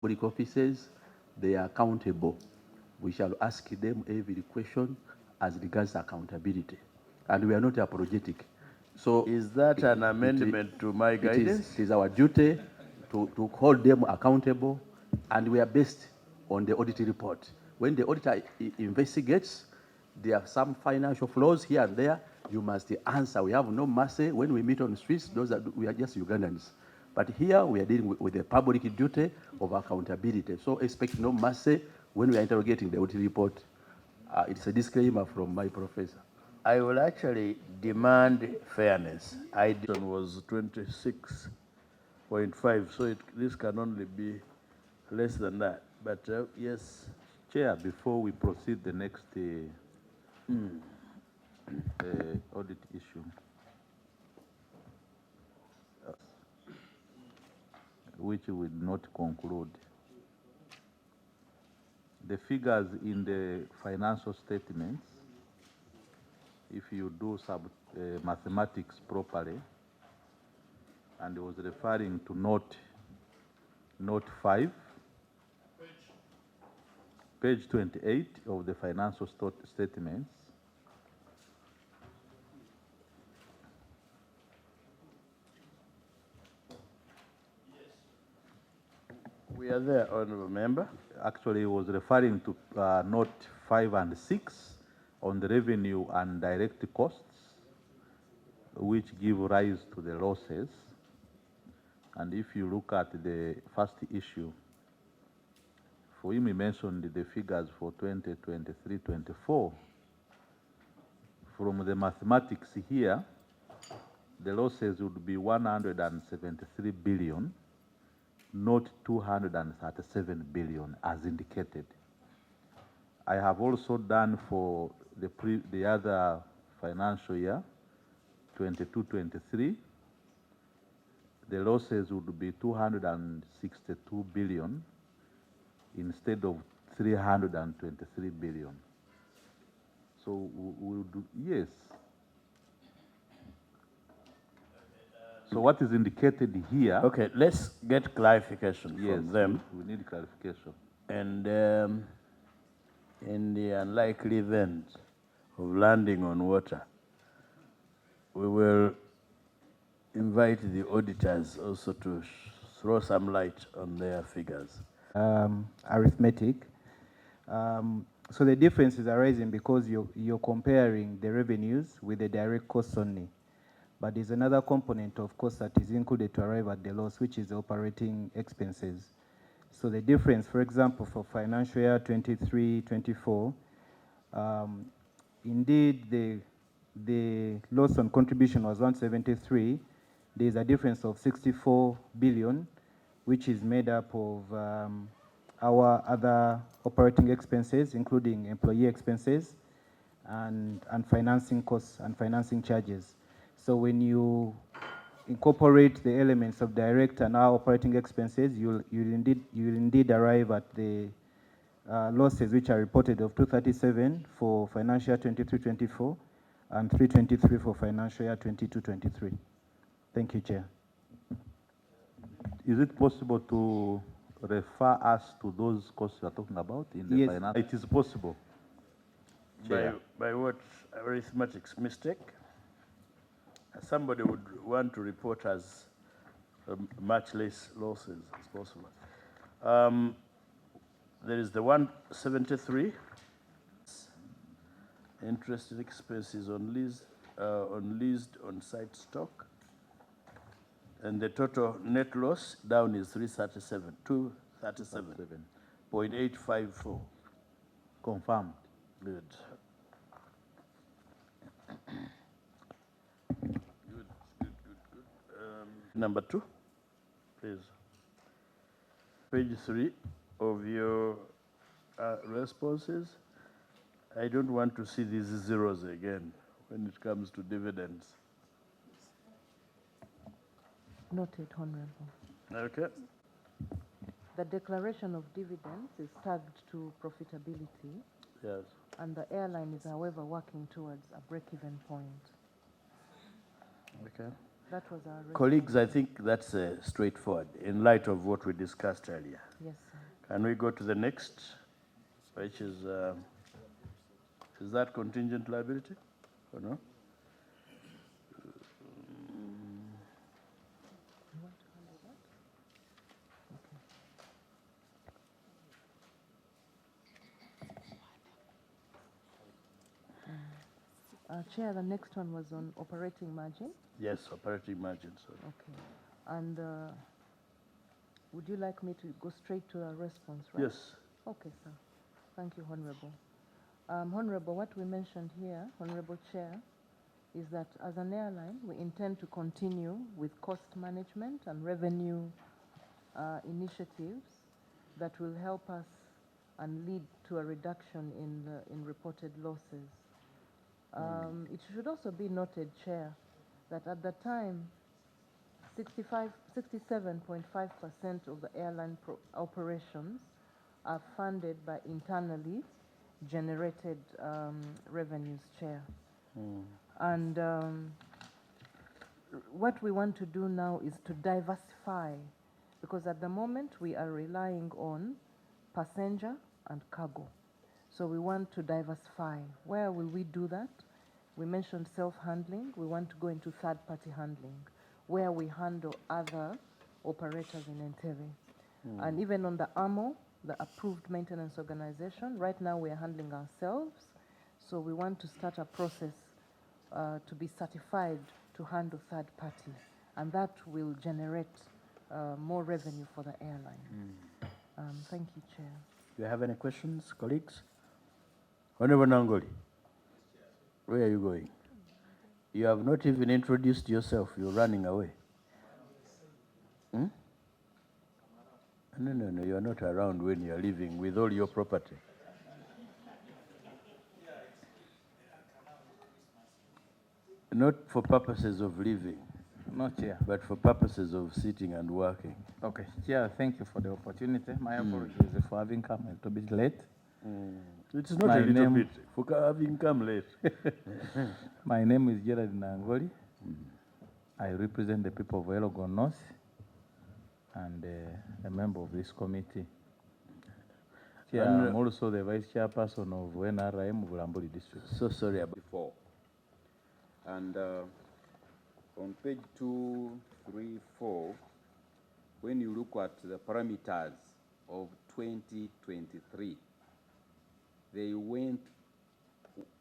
public officers, they are accountable. We shall ask them every question as regards accountability. And we are not apologetic. So Is that an amendment to my guidance? It is our duty to hold them accountable, and we are based on the audit report. When the auditor investigates, there are some financial flaws here and there, you must answer. We have no mercy. When we meet on the streets, we are just Ugandans. But here we are dealing with the public duty of accountability. So expect no mercy when we are interrogating the audit report. It's a disclaimer from my professor. I will actually demand fairness. I was 26.5, so this can only be less than that. But yes. Chair, before we proceed the next audit issue, which we will not conclude. The figures in the financial statements, if you do mathematics properly, and it was referring to note 5, page 28 of the financial statements. We are there, Honourable Member. Actually, it was referring to note 5 and 6 on the revenue and direct costs, which give rise to the losses. And if you look at the first issue, for him, he mentioned the figures for 2023-24. From the mathematics here, the losses would be 173 billion, not 237 billion as indicated. I have also done for the other financial year, 22-23, the losses would be 262 billion instead of 323 billion. So we'll do, yes. So what is indicated here? Okay, let's get clarification from them. We need clarification. And in the unlikely event of landing on water, we will invite the auditors also to throw some light on their figures. Arithmetic. So the difference is arising because you're comparing the revenues with the direct costs only. But there's another component of course that is included to arrive at the loss, which is the operating expenses. So the difference, for example, for financial year 23-24, indeed the loss on contribution was 173. There's a difference of 64 billion, which is made up of our other operating expenses, including employee expenses and financing costs and financing charges. So when you incorporate the elements of direct and our operating expenses, you'll indeed arrive at the losses which are reported of 237 for financial year 23-24 and 323 for financial year 22-23. Thank you, Chair. Is it possible to refer us to those costs you are talking about in the finance? It is possible. Chair. By what arithmetic mistake? Somebody would want to report as much less losses as possible. There is the 173 interest and expenses on leased on-site stock, and the total net loss down is 237.854. Confirmed. Good. Number 2, please. Page 3 of your responses. I don't want to see these zeros again when it comes to dividends. Noted, Honorable. Okay. The declaration of dividends is tagged to profitability. Yes. And the airline is, however, working towards a break-even point. Okay. That was our response. Colleagues, I think that's straightforward in light of what we discussed earlier. Yes, sir. Can we go to the next, which is that contingent liability or no? Chair, the next one was on operating margin. Yes, operating margin, sorry. Okay. And would you like me to go straight to a response, right? Yes. Okay, sir. Thank you, Honorable. Honorable, what we mentioned here, Honorable Chair, is that as an airline, we intend to continue with cost management and revenue initiatives that will help us and lead to a reduction in reported losses. It should also be noted, Chair, that at the time, 67.5% of the airline operations are funded by internally generated revenues, Chair. And what we want to do now is to diversify, because at the moment we are relying on passenger and cargo. So we want to diversify. Where will we do that? We mentioned self-handling. We want to go into third-party handling, where we handle other operators in Entebbe. And even on the AMO, the approved maintenance organization, right now we are handling ourselves. So we want to start a process to be certified to handle third party. And that will generate more revenue for the airline. Thank you, Chair. Do you have any questions, colleagues? Honorable Nangoli, where are you going? You have not even introduced yourself. You're running away. No, you are not around when you are leaving with all your property. Not for purposes of living, No, Chair. but for purposes of sitting and working. Okay, Chair, thank you for the opportunity. My apologies for having come a little bit late. It's not My a little name- bit, for having come late. My name is Gerald Nangoli. I represent the people of Elgon North and a member of this committee. Chair, And, I'm also the vice chairperson of NRM Bulambuli district. So sorry about before. And on page 2, 3, 4, when you look at the parameters of 2023, they went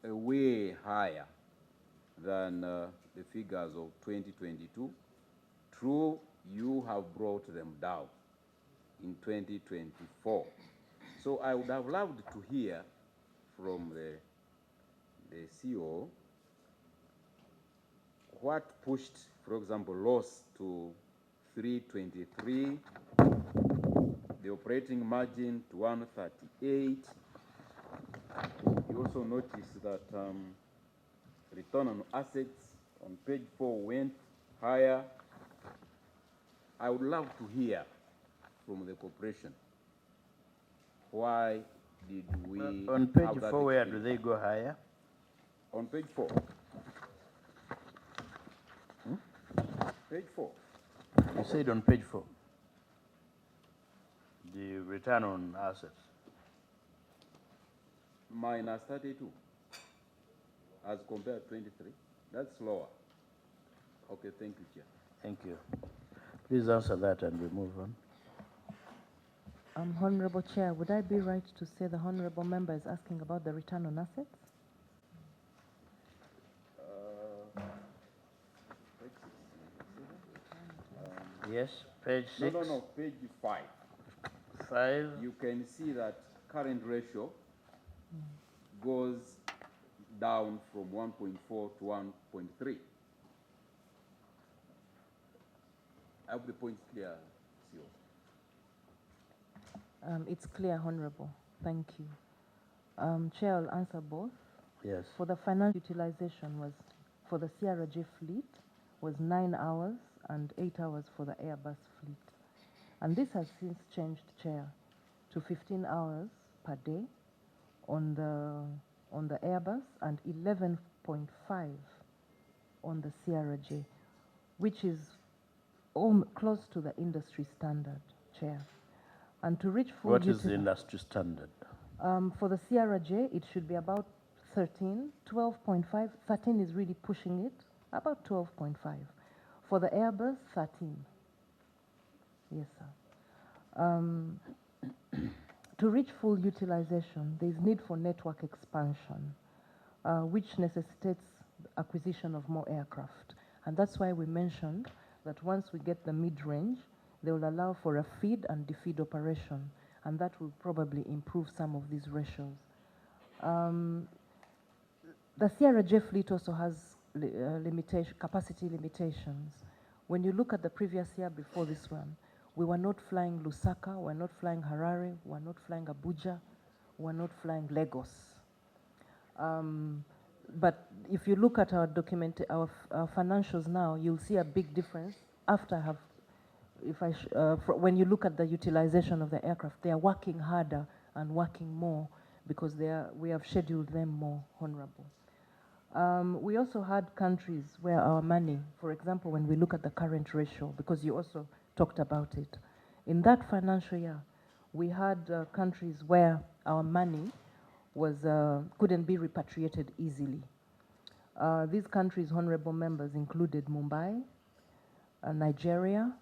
way higher than the figures of 2022. True, you have brought them down in 2024. So I would have loved to hear from the CEO what pushed, for example, loss to 323, the operating margin to 138. You also notice that return on assets on page 4 went higher. I would love to hear from the corporation. Why did we on page have that 4, where do experience? they go higher? On page 4. Page 4. You said on page 4. The return on assets. Minus 32 as compared to 23. That's lower. Okay, thank you, Chair. Thank you. Please answer that and we move on. Honorable Chair, would I be right to say the honorable member is asking about the return on assets? Yes, page 6. No, page 5. 5. You can see that current ratio goes down from 1.4 to 1.3. I hope the point is clear, CEO. It's clear, Honorable. Thank you. Chair, I'll answer both. Yes. For the financial utilization was, for the CRJ fleet, was 9 hours and 8 hours for the Airbus fleet. And this has since changed, Chair, to 15 hours per day on the Airbus and 11.5 on the CRJ. which is close to the industry standard, Chair. And to reach full What is the industry standard? for the CRJ, it should be about 13, 12.5. 13 is really pushing it, about 12.5. For the Airbus, 13. Yes, sir. To reach full utilization, there is need for network expansion, which necessitates acquisition of more aircraft. And that's why we mentioned that once we get the mid-range, they will allow for a feed and defeed operation, and that will probably improve some of these ratios. The CRJ fleet also has capacity limitations. When you look at the previous year before this one, we were not flying Lusaka, we were not flying Harare, we were not flying Abuja, we were not flying Lagos. But if you look at our financials now, you'll see a big difference after I have, when you look at the utilization of the aircraft, they are working harder and working more because we have scheduled them more, Honorable. We also had countries where our money, for example, when we look at the current ratio, because you also talked about it, in that financial year, we had countries where our money couldn't be repatriated easily. These countries, honorable members, included Mumbai, Nigeria,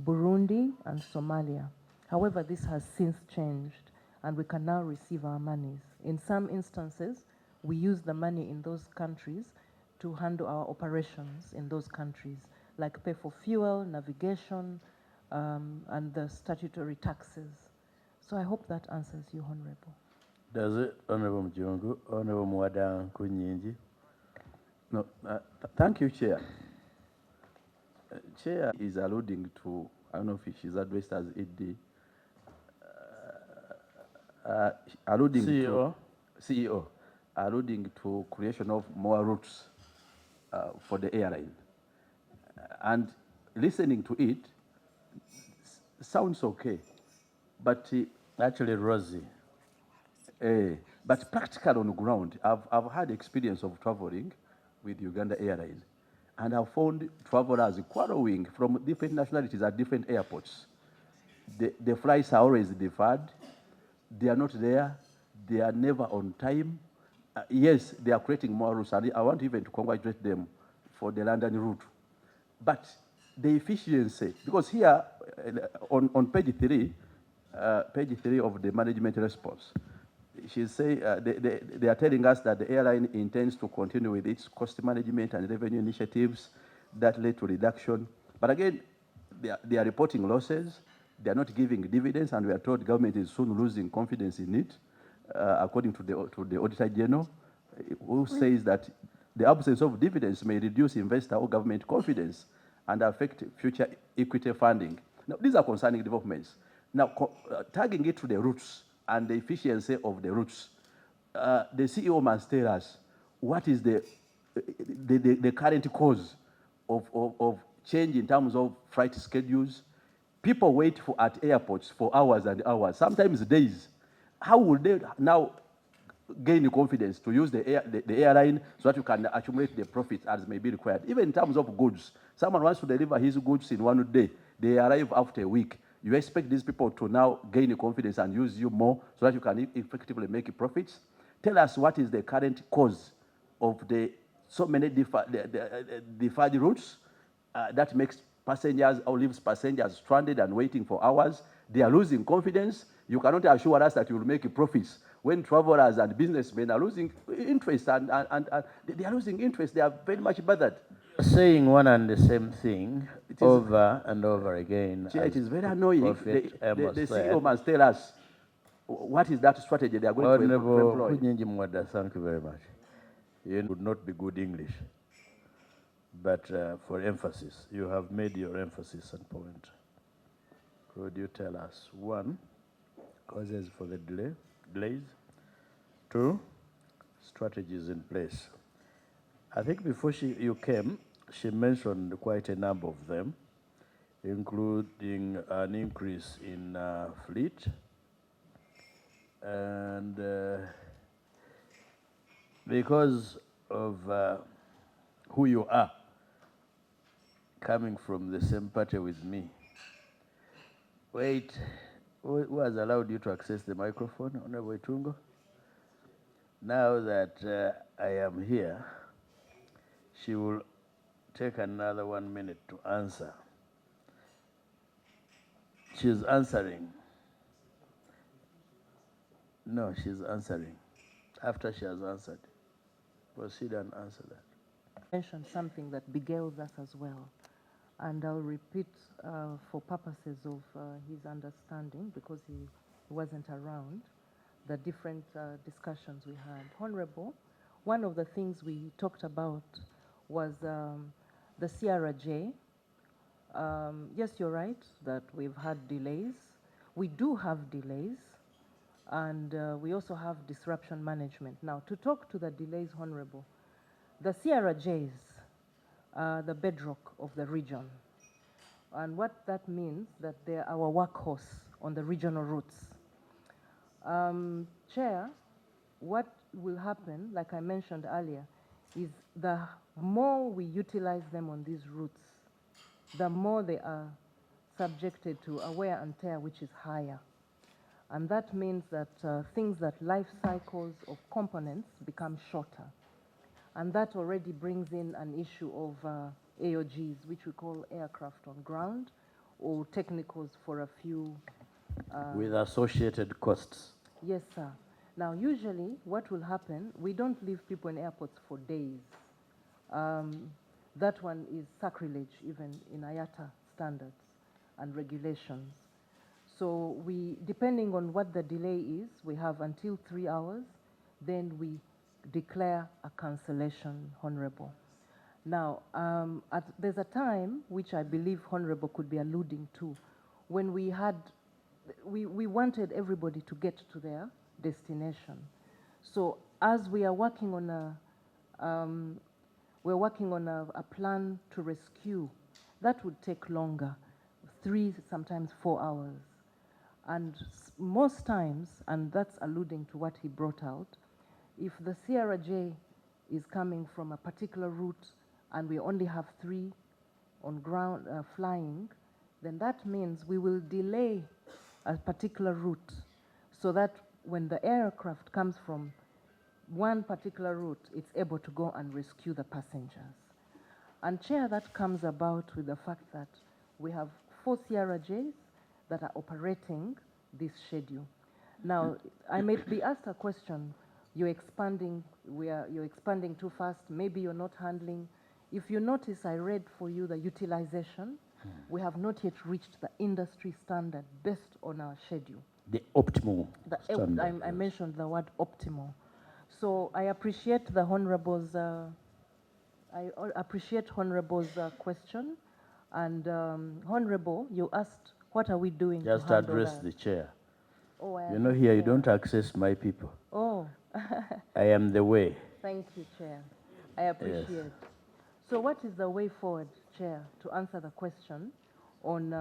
Burundi, and Somalia. However, this has since changed, and we can now receive our monies. In some instances, we use the money in those countries to handle our operations in those countries, like pay for fuel, navigation, and the statutory taxes. So I hope that answers you, Honorable. Does it, Honorable Mjungu, Honorable Muwadda Kunyinji? No, thank you, Chair. Chair is alluding to, I don't know if she's addressed as ED, alluding CEO? to CEO, alluding to creation of more routes for the airline. And listening to it sounds okay, but Actually, Rosie. but practical on the ground, I've had experience of traveling with Uganda Airlines, and I've found travelers quarreling from different nationalities at different airports. The flights are always deferred. They are not there. They are never on time. Yes, they are creating more routes, and I want even to congratulate them for the London route. But the efficiency, because here on page 3 of the management response, she say they are telling us that the airline intends to continue with its cost management and revenue initiatives that led to reduction. But again, they are reporting losses. They are not giving dividends, and we are told government is soon losing confidence in it, according to the Auditor General, who says that the absence of dividends may reduce investor or government confidence and affect future equity funding. Now, these are concerning developments. Now, tagging it to the routes and the efficiency of the routes, the CEO must tell us what is the current cause of change in terms of flight schedules. People wait at airports for hours and hours, sometimes days. How will they now gain the confidence to use the airline so that you can accumulate the profits as may be required? Even in terms of goods, someone wants to deliver his goods in 1 day, they arrive after a week. You expect these people to now gain the confidence and use you more so that you can effectively make profits? Tell us what is the current cause of the so many deferred routes that makes passengers or leaves passengers stranded and waiting for hours. They are losing confidence. You cannot assure us that you will make profits when travelers and businessmen are losing interest, and they are losing interest. They are very much bothered. Saying one and the same thing over and over again. Chair, it is very annoying. The CEO must tell us what is that strategy they are going to employ. Muwadda, thank you very much. You would not be good English, but for emphasis, you have made your emphasis and point. Could you tell us, 1, causes for the delays, 2, strategies in place? I think before you came, she mentioned quite a number of them, including an increase in fleet and because of who you are, coming from the same party with me. Wait, who has allowed you to access the microphone, Honorable Itungo? Now that I am here, she will take another 1 minute to answer. She's answering. No, she's answering. After she has answered, proceed and answer that. Mentioned something that beguiled us as well. And I'll repeat for purposes of his understanding, because he wasn't around, the different discussions we had. Honorable, one of the things we talked about was the CRJ. Yes, you're right that we've had delays. We do have delays, and we also have disruption management. Now, to talk to the delays, Honorable, the CRJs are the bedrock of the region. And what that means, that they're our workhorse on the regional routes. Chair, what will happen, like I mentioned earlier, is the more we utilize them on these routes, the more they are subjected to a wear and tear, which is higher. And that means that things that life cycles of components become shorter. And that already brings in an issue of AOGs, which we call aircraft on ground, or technicals for a few. With associated costs. Yes, sir. Now, usually what will happen, we don't leave people in airports for days. That one is sacrilege, even in IATA standards and regulations. So we, depending on what the delay is, we have until 3 hours, then we declare a cancellation, Honorable. Now, there's a time, which I believe Honorable could be alluding to, when we had, we wanted everybody to get to their destination. So as we are working on a plan to rescue, that would take longer, 3, sometimes 4 hours. And most times, and that's alluding to what he brought out, if the CRJ is coming from a particular route and we only have 3 on ground flying, then that means we will delay a particular route, so that when the aircraft comes from one particular route, it's able to go and rescue the passengers. And Chair, that comes about with the fact that we have 4 CRJs that are operating this schedule. Now, I may be asked a question, you're expanding too fast, maybe you're not handling. If you notice, I read for you the utilization. We have not yet reached the industry standard based on our schedule. The optimal standard. I mentioned the word optimal. So I appreciate the Honorable's, question. And Honorable, you asked, what are we doing Just to handle address that? the chair. Oh, I You know, am here you chair. don't access my people. Oh, I am the way. thank you, Chair. I appreciate. So what is the way forward, Chair, to answer the question on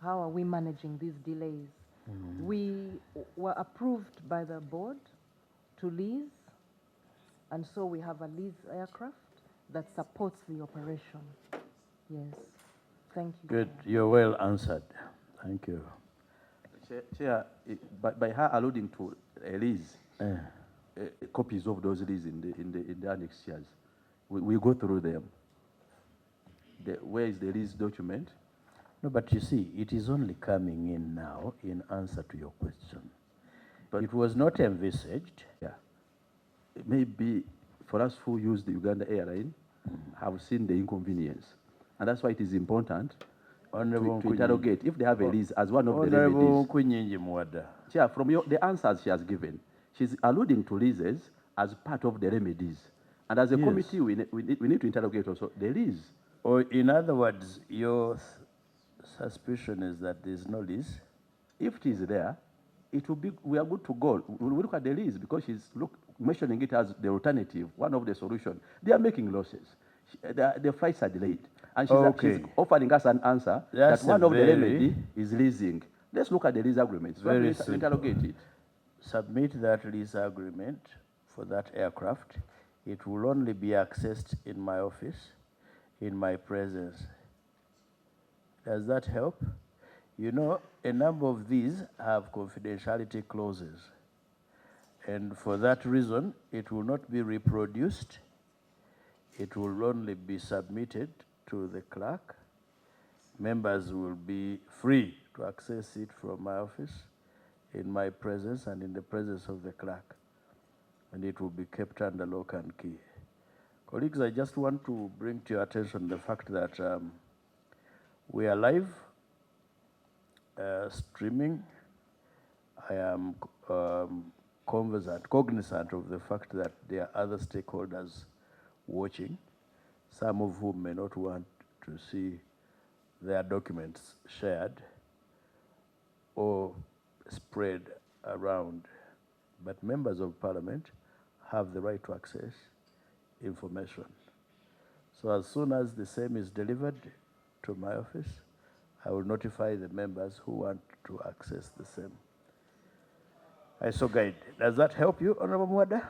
how are we managing these delays? We were approved by the board to lease, and so we have a lease aircraft that supports the operation. Yes. Thank you. Good. Chair. You're well answered. Thank you. Chair, by her alluding to a lease, copies of those leases in the annexures, we go through them. Where is the lease document? No, but you see, it is only coming in now in answer to your question. But it was not envisaged. Yeah. Maybe for us who use the Uganda airline, have seen the inconvenience. And that's why it is important to interrogate if they have a lease as one of the Honorable remedies. Muwadda. Chair, from the answers she has given, she's alluding to leases as part of the remedies. And as a committee, we need to interrogate also the lease. Or in other words, your suspicion is that there's no lease? If it is there, it will be, we are good to go. We will look at the lease because she's mentioning it as the alternative, one of the solutions. They are making losses. The flights are delayed. And she's offering us an answer that one of the remedy is leasing. Let's look at the lease agreement. So Very we interrogate it. Submit that lease agreement for that aircraft. It will only be accessed in my office, in my presence. Does that help? You know, a number of these have confidentiality clauses. And for that reason, it will not be reproduced. It will only be submitted to the clerk. Members will be free to access it from my office in my presence and in the presence of the clerk. And it will be kept under lock and key. Colleagues, I just want to bring to your attention the fact that we are live streaming. I am cognizant of the fact that there are other stakeholders watching, some of whom may not want to see their documents shared or spread around. But members of parliament have the right to access information. So as soon as the same is delivered to my office, I will notify the members who want to access the same. I so guide. Does that help you, Honorable Muwadda?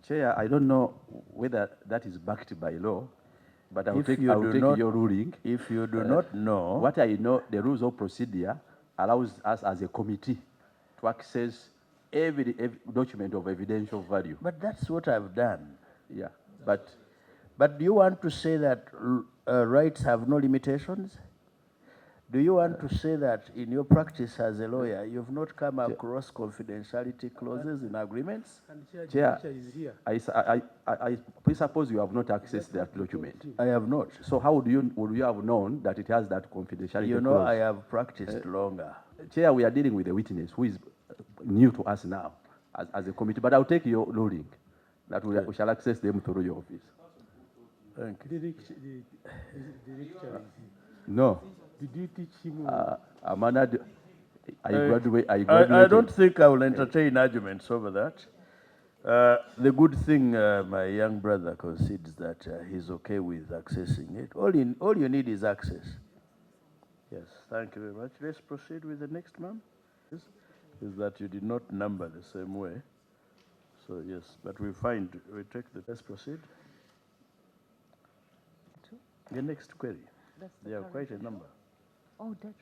Chair, I don't know whether that is backed by law, but I will If take, you I will do take not- your ruling. If you do not know, What I know, the rules of procedure allows us as a committee to access every document of evidential value. but that's what I've done. Yeah, but But do you want to say that rights have no limitations? Do you want to say that in your practice as a lawyer, you've not come across confidentiality clauses in agreements? Chair, I presuppose you have not accessed that document. I have not. So how would you have known that it has that confidentiality You know, clause? I have practiced longer. Chair, we are dealing with a witness who is new to us now as a committee, but I'll take your ruling that we shall access them through your office. Thank you. The lecturer is here. No, Did you teach him? Amanda, I graduated. I don't think I will entertain arguments over that. The good thing, my young brother concedes that he's okay with accessing it. All you need is access. Yes, thank you very much. Let's proceed with the next, ma'am. Is that you did not number the same way. So yes, but we take the, let's proceed. The next query. That's the There are current quite a number. Oh, debt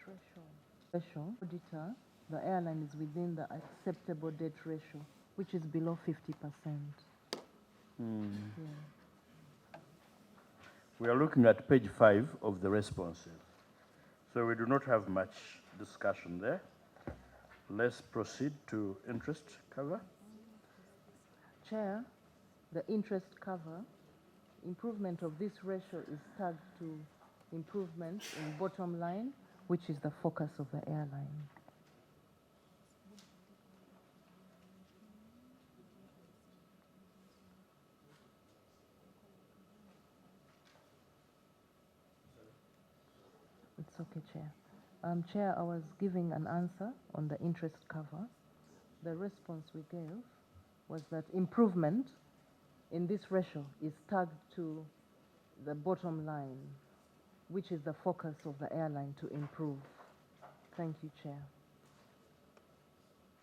ratio. Auditor, the airline is within the acceptable debt ratio, which is below 50%. Yeah. We are looking at page 5 of the responsive. So we do not have much discussion there. Let's proceed to interest cover. Chair, the interest cover, improvement of this ratio is tagged to improvement in bottom line, which is the focus of the airline. It's okay, Chair. Chair, I was giving an answer on the interest cover. The response we gave was that improvement in this ratio is tagged to the bottom line, which is the focus of the airline to improve. Thank you, Chair.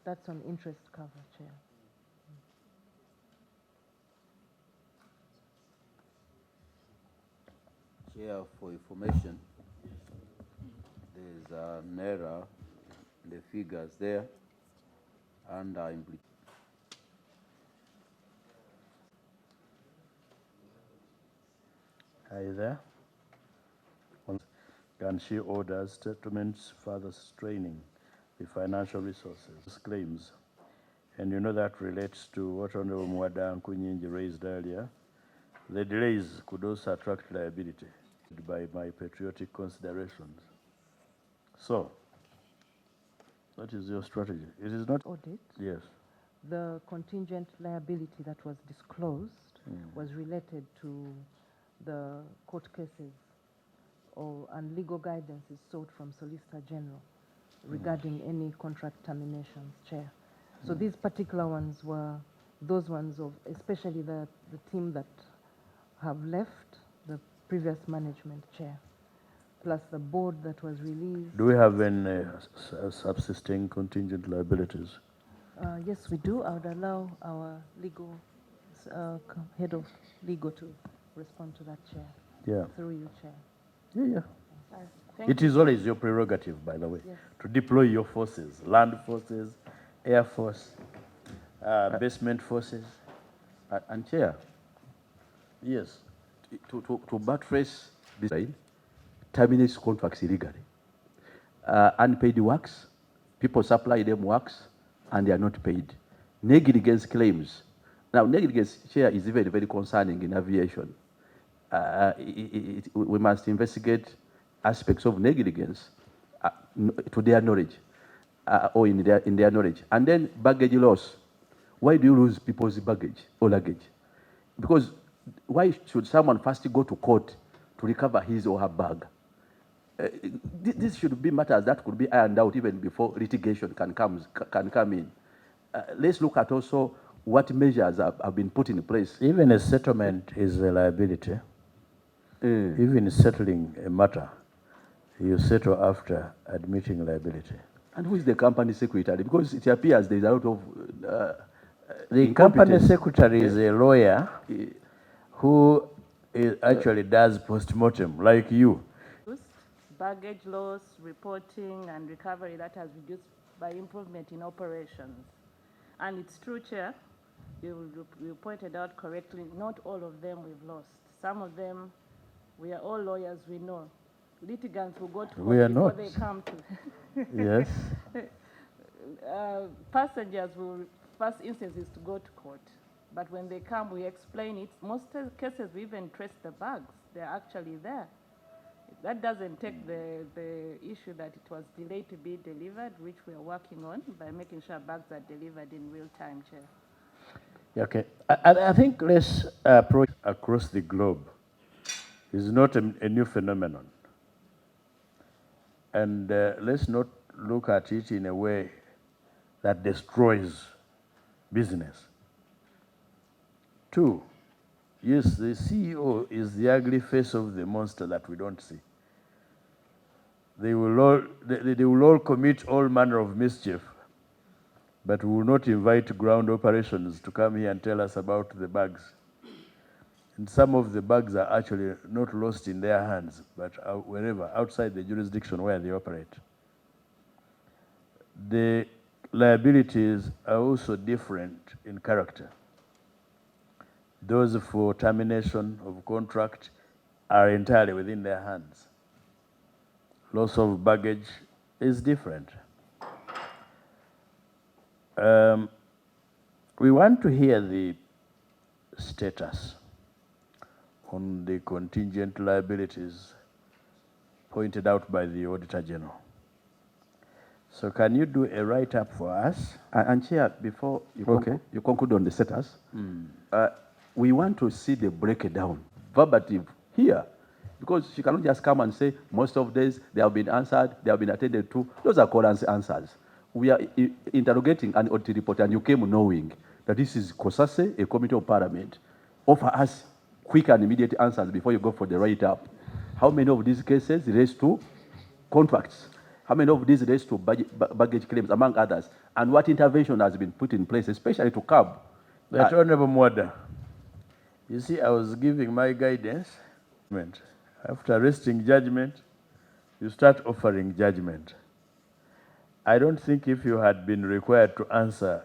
That's on interest cover, Chair. Chair, for information, there's an error in the figures there, and are Are you there? And she orders statements further straining the financial resources, claims. And you know that relates to what Honorable Muwadda and Kunyinji raised earlier. The delays could also attract liability by my patriotic considerations. So, what is your strategy? It is not Audit. Yes. The contingent liability that was disclosed was related to the court cases and legal guidance is sought from Solicitor General regarding any contract terminations, Chair. So these particular ones were those ones of, especially the team that have left the previous management, Chair, plus the board that was released. Do we have any subsisting contingent liabilities? Yes, we do. I would allow our legal, head of legal to respond to that, Chair. Yeah. Through you, Chair. Yeah. Thank It you. is always your prerogative, by the way, Yes. to deploy your forces, land forces, air force, basement forces. And Chair, Yes. to buttress this, right, terminates contracts illegally. Unpaid works, people supply them works, and they are not paid. Negligence claims. Now, negligence, Chair, is very, very concerning in aviation. We must investigate aspects of negligence to their knowledge, or in their knowledge. And then baggage loss. Why do you lose people's baggage or luggage? Because why should someone first go to court to recover his or her bag? This should be matters that could be ironed out even before litigation can come in. Let's look at also what measures have been put in place. Even a settlement is a liability. Even settling a matter, you settle after admitting liability. And who is the company secretary? Because it appears there is a lot of The company incompetence. secretary is a lawyer who actually does post-mortem, like you. Baggage loss, reporting, and recovery that has reduced by improvement in operations. And it's true, Chair, you pointed out correctly, not all of them we've lost. Some of them, we are all lawyers, we know. Litigants will go to court We are before not. they come to. Yes. Passengers will, first instance is to go to court. But when they come, we explain it. Most cases, we even trace the bags. They're actually there. That doesn't take the issue that it was delayed to be delivered, which we are working on by making sure bags are delivered in real time, Chair. Okay. I think let's approach across the globe. It's not a new phenomenon. And let's not look at it in a way that destroys business. Two, yes, the CEO is the ugly face of the monster that we don't see. They will all commit all manner of mischief, but we will not invite ground operations to come here and tell us about the bugs. And some of the bugs are actually not lost in their hands, but wherever, outside the jurisdiction where they operate. The liabilities are also different in character. Those for termination of contract are entirely within their hands. Loss of baggage is different. We want to hear the status on the contingent liabilities pointed out by the Auditor General. So can you do a write-up for us? And Chair, before you conclude on the status, we want to see the breakdown, verbatim, here. Because she cannot just come and say, most of days they have been answered, they have been attended to. Those are current answers. We are interrogating an audit report, and you came knowing that this is COSASE, a committee of parliament. Offer us quick and immediate answers before you go for the write-up. How many of these cases relate to contracts? How many of these relate to baggage claims, among others? And what intervention has been put in place, especially to curb? That Honorable Muwadda, you see, I was giving my guidance. After resting judgment, you start offering judgment. I don't think if you had been required to answer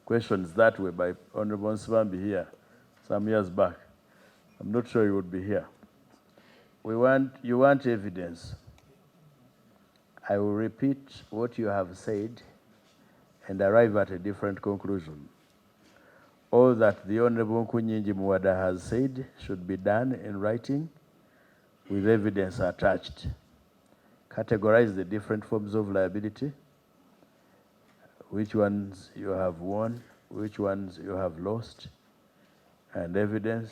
questions that way by Honorable Nsvambi here some years back, I'm not sure you would be here. You want evidence. I will repeat what you have said and arrive at a different conclusion. All that the Honorable Nkunyinji Muwadda has said should be done in writing with evidence attached. Categorize the different forms of liability, which ones you have won, which ones you have lost, and evidence,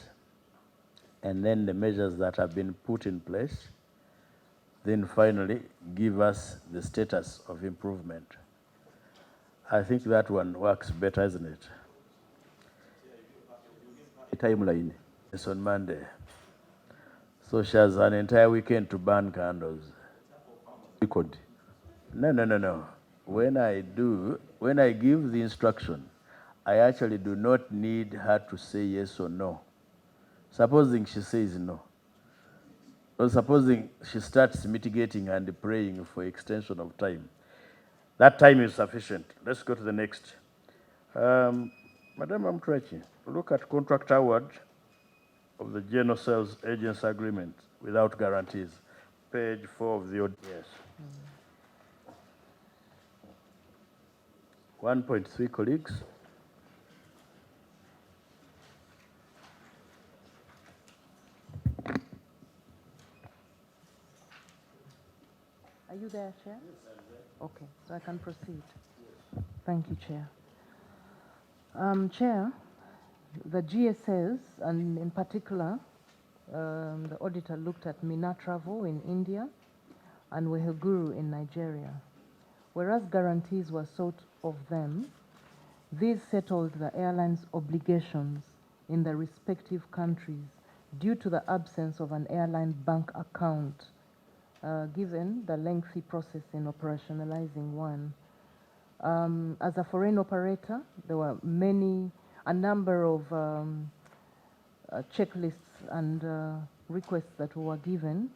and then the measures that have been put in place. Then finally, give us the status of improvement. I think that one works better, isn't it? Timeline. It's on Monday. So she has an entire weekend to burn candles. Record. No. When I give the instruction, I actually do not need her to say yes or no. Supposing she says no, Well, supposing she starts mitigating and praying for extension of time, that time is sufficient. Let's go to the next. Madam Bamuturaki, look at contract award of the General Sales Agents Agreement without guarantees. Page 4 of the audit. Yes. 1.3 colleagues. Are you there, Chair? Yes, I'm there. Okay, so I can proceed. Thank you, Chair. Chair, the GSS, and in particular, the auditor looked at Mina Travel in India and Weheguru in Nigeria. Whereas guarantees were sought of them, these settled the airline's obligations in the respective countries due to the absence of an airline bank account, given the lengthy process in operationalizing one. As a foreign operator, there were a number of checklists and requests that were given,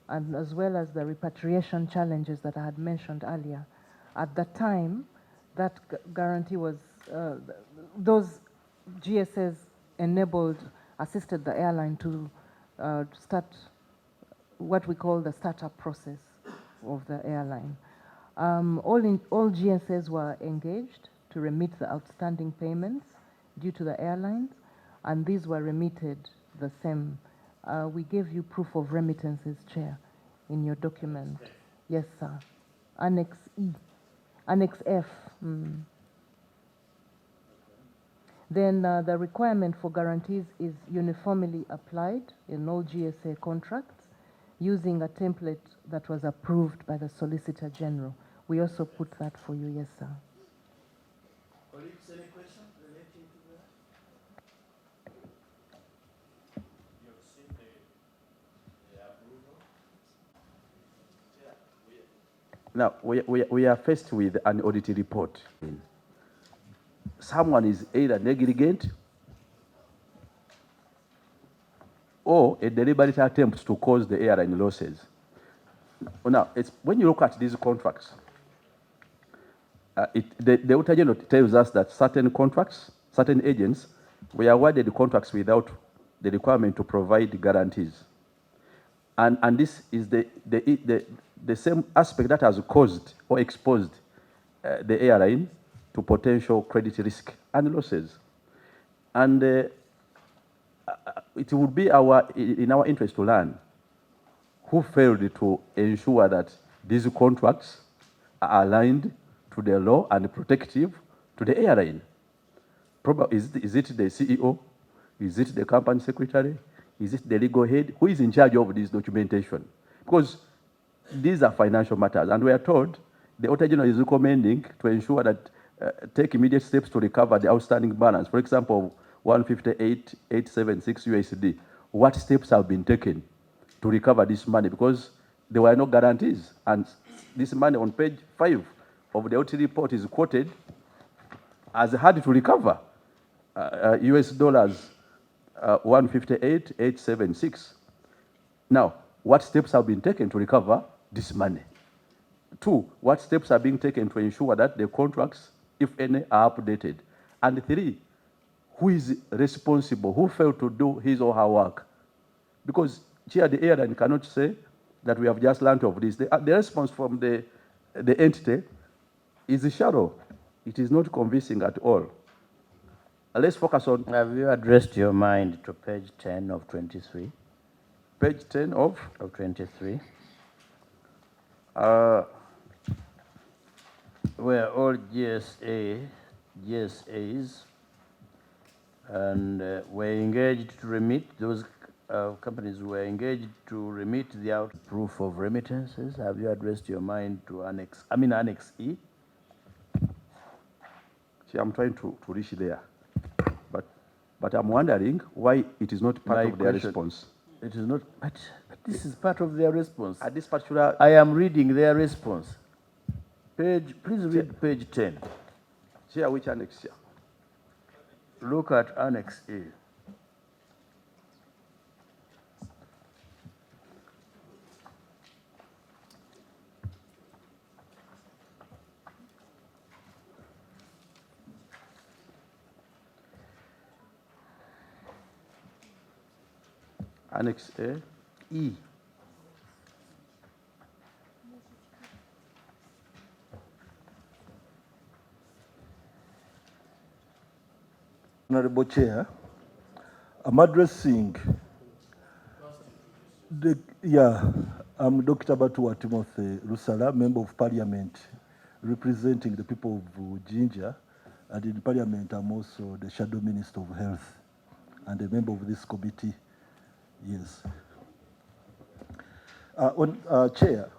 and as well as the repatriation challenges that I had mentioned earlier. At the time, that guarantee was, those GSS assisted the airline to start what we call the startup process of the airline. All GSS were engaged to remit the outstanding payments due to the airlines, and these were remitted the same. We gave you proof of remittances, Chair, in your document. Yes, sir. Annex E, Annex F. Then the requirement for guarantees is uniformly applied in all GSA contracts using a template that was approved by the Solicitor General. We also put that for you, yes, sir. Colleagues, any questions relating to that? You've seen the approval? Now, we are faced with an audit report. Someone is either negligent or a deliberate attempt to cause the airline losses. Now, when you look at these contracts, the Auditor General tells us that certain contracts, certain agents were awarded contracts without the requirement to provide guarantees. And this is the same aspect that has caused or exposed the airline to potential credit risk and losses. And it would be in our interest to learn who failed to ensure that these contracts are aligned to the law and protective to the airline. Is it the CEO? Is it the company secretary? Is it the legal head? Who is in charge of this documentation? Because these are financial matters, and we are told the Auditor General is recommending to ensure that take immediate steps to recover the outstanding balance. For example, 158,876 USD. What steps have been taken to recover this money? Because there were no guarantees, and this money on page 5 of the audit report is quoted as hard to recover, US dollars 158,876. Now, what steps have been taken to recover this money? 2, what steps are being taken to ensure that the contracts, if any, are updated? And 3, who is responsible? Who failed to do his or her work? Because here the airline cannot say that we have just learned of this. The response from the entity is shallow. It is not convincing at all. Let's focus on... Have you addressed your mind to page 10 of 23? Page 10 of 23. Where all GSAs and were engaged to remit, those companies were engaged to remit the proof of remittances. Have you addressed your mind to Annex E? See, I'm trying to reach there. But I'm wondering why it is not part of their response. It is not, but this is part of their response. At this particular... I am reading their response. Please read page 10. Here, which annex here? Look at Annex A. Annex A, E. Honorable Chair, I'm addressing I'm Dr. Batua Timothy Lusala, Member of Parliament, representing the people of Jinja, and in Parliament I'm also the Shadow Minister of Health and a member of this committee. Yes. Chair,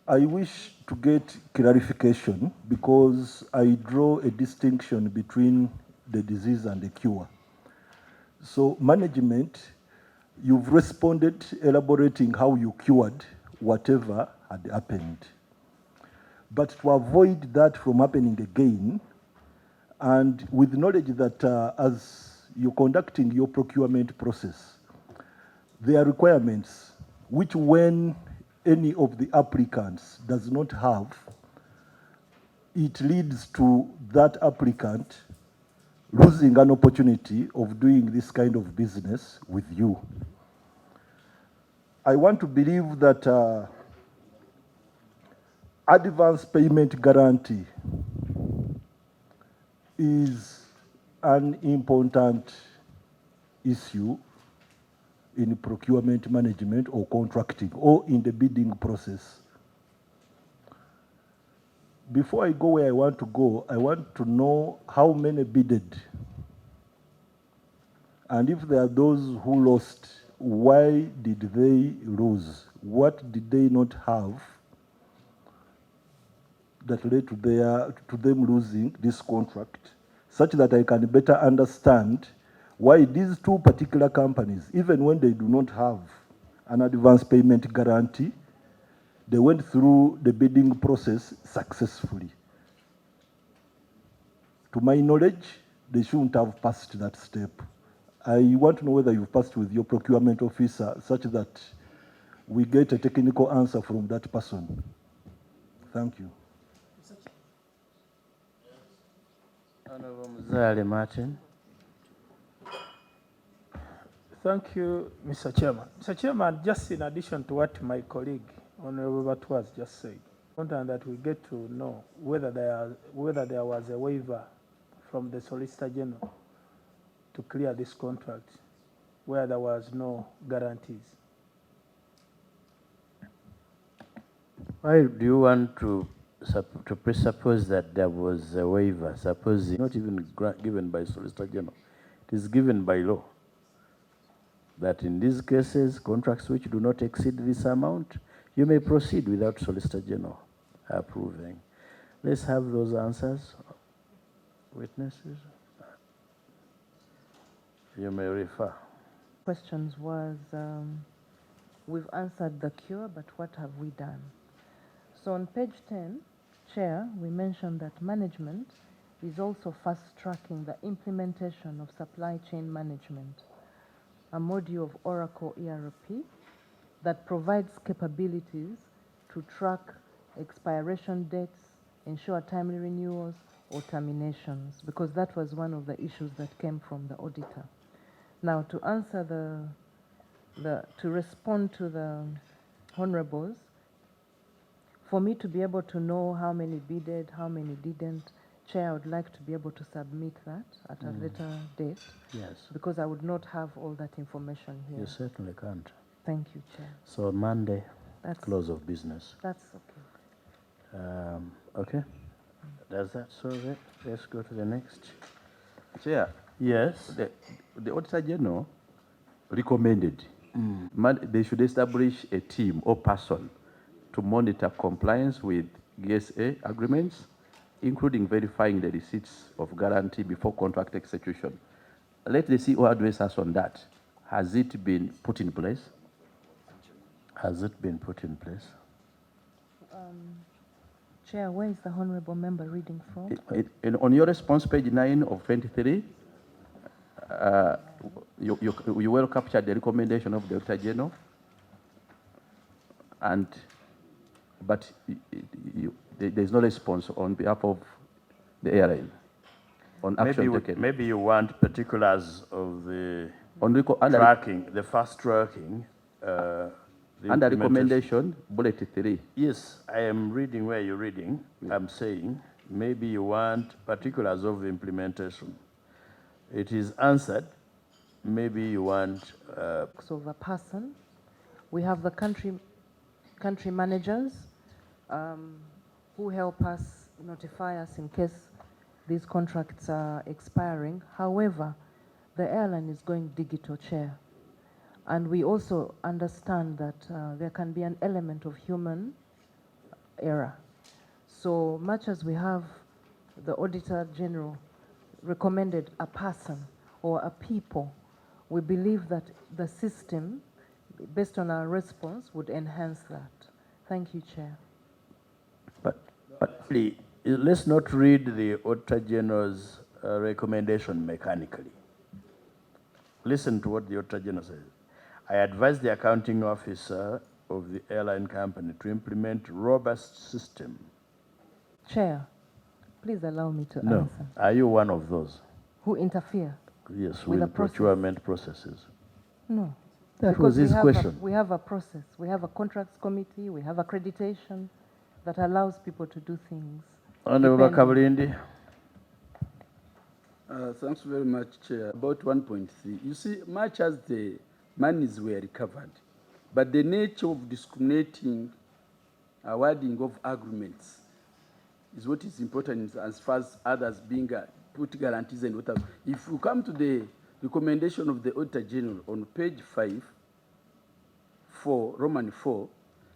I wish to get clarification because I draw a distinction between the disease and the cure. So management, you've responded elaborating how you cured whatever had happened. But to avoid that from happening again, and with knowledge that as you're conducting your procurement process, there are requirements which when any of the applicants does not have, it leads to that applicant losing an opportunity of doing this kind of business with you. I want to believe that advance payment guarantee is an important issue in procurement management or contracting or in the bidding process. Before I go where I want to go, I want to know how many bidded. And if there are those who lost, why did they lose? What did they not have that led to them losing this contract, such that I can better understand why these two particular companies, even when they do not have an advance payment guarantee, they went through the bidding process successfully. To my knowledge, they shouldn't have passed that step. I want to know whether you've passed with your procurement officer such that we get a technical answer from that person. Thank you. Honorable Muzale Martin. Thank you, Mr. Chairman. Mr. Chairman, just in addition to what my colleague, Honorable Batua, has just said, important that we get to know whether there was a waiver from the Solicitor General to clear this contract where there was no guarantees. Why do you want to presuppose that there was a waiver? Suppose it's not even given by Solicitor General. It is given by law. That in these cases, contracts which do not exceed this amount, you may proceed without Solicitor General approving. Let's have those answers. Witnesses? You may refer. Questions was, we've answered the cure, but what have we done? So on page 10, Chair, we mentioned that management is also fast-tracking the implementation of supply chain management, a module of Oracle ERP that provides capabilities to track expiration dates, ensure timely renewals or terminations, because that was one of the issues that came from the auditor. Now, to answer to respond to the honorables, for me to be able to know how many bidded, how many didn't, Chair, I would like to be able to submit that at a later date. Yes. Because I would not have all that information here. You certainly can't. Thank you, Chair. So Monday, That's, close of business. that's okay. Okay. Does that solve it? Let's go to the next. Chair, Yes. the Auditor General recommended they should establish a team or person to monitor compliance with GSA agreements, including verifying the receipts of guarantee before contract execution. Let the CEO address us on that. Has it been put in place? Has it been put in place? Chair, where is the honorable member reading from? On your response, page 9 of 23, you well captured the recommendation of the Auditor General, but there is no response on behalf of the airline on action taken. Maybe you want particulars of the under, tracking, the fast tracking, the under implementation. recommendation, bullet 3. Yes, I am reading where you're reading. I'm saying maybe you want particulars of the implementation. It is answered. Maybe you want Of a person. We have the country managers who help us, notify us in case these contracts are expiring. However, the airline is going digital, Chair. And we also understand that there can be an element of human error. So much as we have the Auditor General recommended a person or a people, we believe that the system, based on our response, would enhance that. Thank you, Chair. But please, let's not read the Auditor General's recommendation mechanically. Listen to what the Auditor General says. I advise the accounting officer of the airline company to implement robust system. Chair, please allow me to No. answer. Are you one of those? Who interfere? Yes, With with the process? procurement processes. No. That Because was his we have question. we have a process. We have a contracts committee. We have accreditation that allows people to do things. Honorable depending- Kabalindi. Thanks very much, Chair. About 1.3. You see, much as the monies were recovered, but the nature of discriminating awarding of agreements is what is important as far as others being put guarantees and whatever. If you come to the recommendation of the Auditor General on page 5, Roman 4,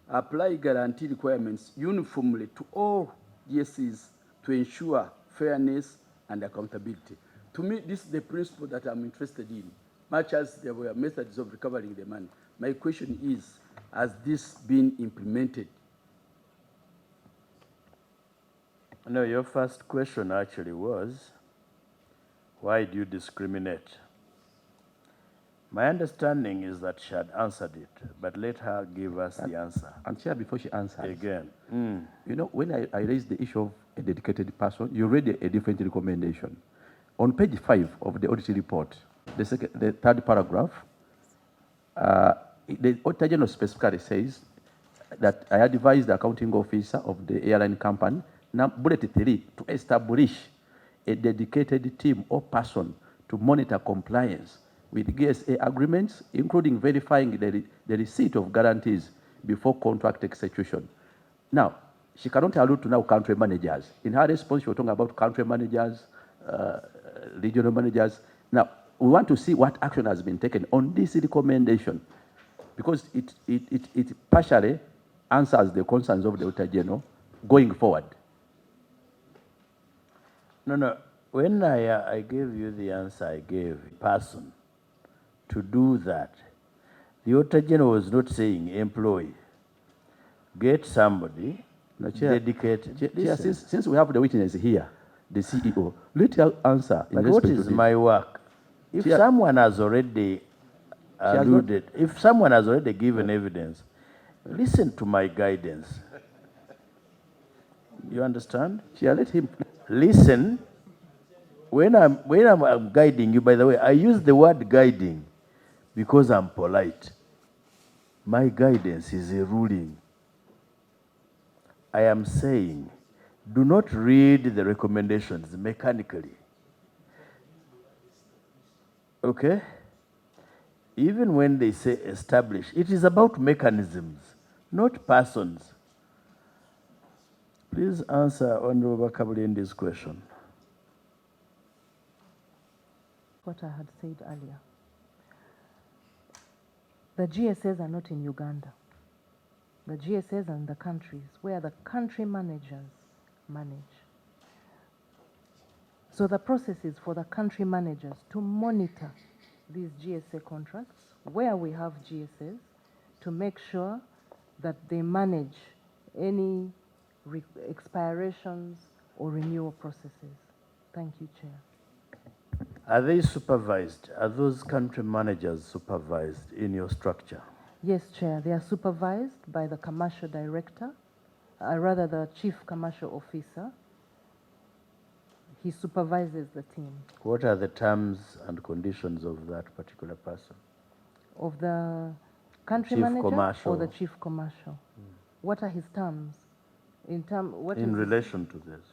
apply guarantee requirements uniformly to all GSEs to ensure fairness and accountability. To me, this is the principle that I'm interested in, much as there were methods of recovering the money. My question is, has this been implemented? No, your first question actually was, why do you discriminate? My understanding is that she had answered it, but let her give us the answer. And Chair, before she answers, Again. you know, when I raised the issue of a dedicated person, you read a different recommendation. On page 5 of the audit report, the third paragraph, the Auditor General specifically says that I advise the accounting officer of the airline company, now bullet 3, to establish a dedicated team or person to monitor compliance with GSA agreements, including verifying the receipt of guarantees before contract execution. Now, she cannot allude to now country managers. In her response, she was talking about country managers, regional managers. Now, we want to see what action has been taken on this recommendation, because it partially answers the concerns of the Auditor General going forward. No. When I gave you the answer I gave, person to do that, the Auditor General was not saying employee. Get somebody dedicated. Chair, since we have the witness here, the CEO, let her answer. But what is my work? If Chair, someone has already alluded, if someone has already given evidence, listen to my guidance. You understand? Chair, let him. Listen. When I'm guiding you, by the way, I use the word guiding because I'm polite. My guidance is a ruling. I am saying, do not read the recommendations mechanically. Okay? Even when they say establish, it is about mechanisms, not persons. Please answer Honorable Kabalindi's question. What I had said earlier. The GSAs are not in Uganda. The GSAs are in the countries where the country managers manage. So the process is for the country managers to monitor these GSA contracts where we have GSAs to make sure that they manage any expirations or renewal processes. Thank you, Chair. Are they supervised? Are those country managers supervised in your structure? Yes, Chair. They are supervised by the commercial director, rather the chief commercial officer. he supervises the team. What are the terms and conditions of that particular person? Of the country Chief manager or commercial. the chief commercial? What are his terms? What In is his- relation to this?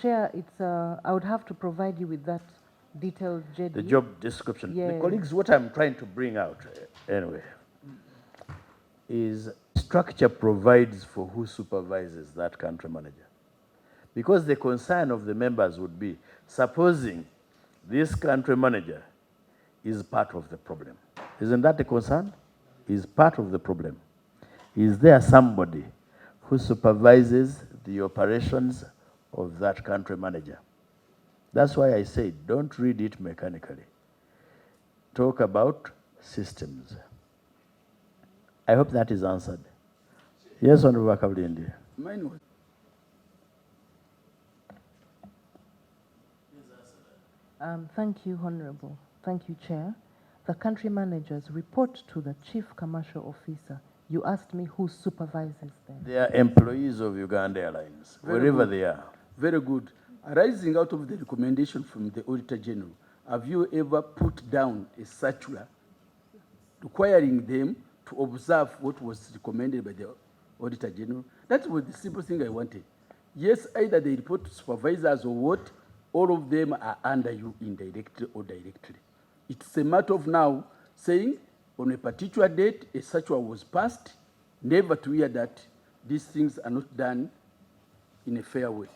Chair, it's, I would have to provide you with that detailed JD. The job description. The Yes. colleagues, what I'm trying to bring out, anyway, is structure provides for who supervises that country manager. Because the concern of the members would be, supposing this country manager is part of the problem. Isn't that the concern? Is part of the problem. Is there somebody who supervises the operations of that country manager? That's why I say, don't read it mechanically. Talk about systems. I hope that is answered. Yes, Honorable Kabulindi. Mine was. Thank you, Honorable. Thank you, Chair. The country managers report to the Chief Commercial Officer. You asked me who supervises them. They are employees of Uganda Airlines, wherever they are. Very good. Arising out of the recommendation from the Auditor General, have you ever put down a circular requiring them to observe what was recommended by the Auditor General? That was the simple thing I wanted. Yes, either they report to supervisors or what, all of them are under you indirectly or directly. It's a matter of now saying on a particular date a circular was passed, never to hear that these things are not done in a fair way.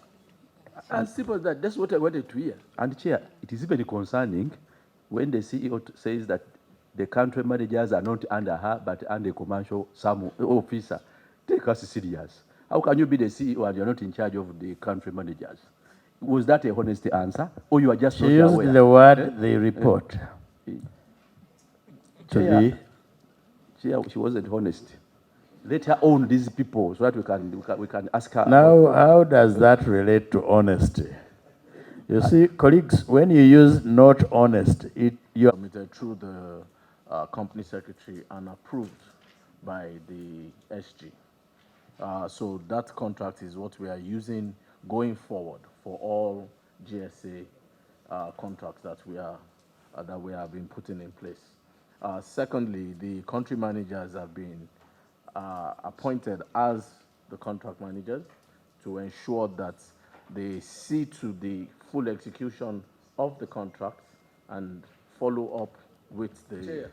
As simple as that, that's what I wanted to hear. And Chair, it is even concerning when the CEO says that the country managers are not under her, but under a commercial officer. Take us serious. How can you be the CEO and you're not in charge of the country managers? Was that a honest answer, or you are just She not used aware? the word they report to the. Chair, she wasn't honest. Let her own these people so that we can ask her. Now, how does that relate to honesty? You see, colleagues, when you use not honest, you are submitted through the company secretary and approved by the SG. So that contract is what we are using going forward for all GSA contracts that we have been putting in place. Secondly, the country managers have been appointed as the contract managers to ensure that they see to the full execution of the contract and follow up with the. Chair.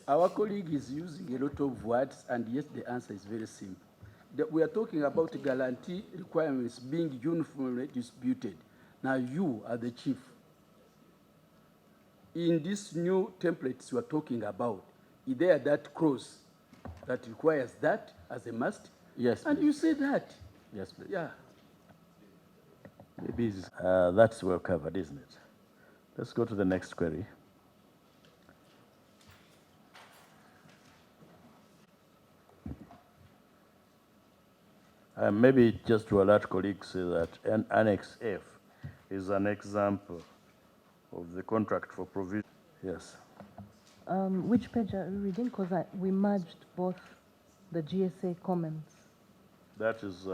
Our colleague is using a lot of words, and yet the answer is very simple. We are talking about guarantee requirements being uniformly distributed. Now you are the chief. In these new templates you are talking about, is there that clause that requires that as a must? Yes, And please. you say that. Yes, please. Yeah. Maybe it's that's well covered, isn't it? Let's go to the next query. Maybe just to alert colleagues that Annex F is an example of the contract for provision. Yes. Which page are we reading? Because we merged both the GSA comments. That is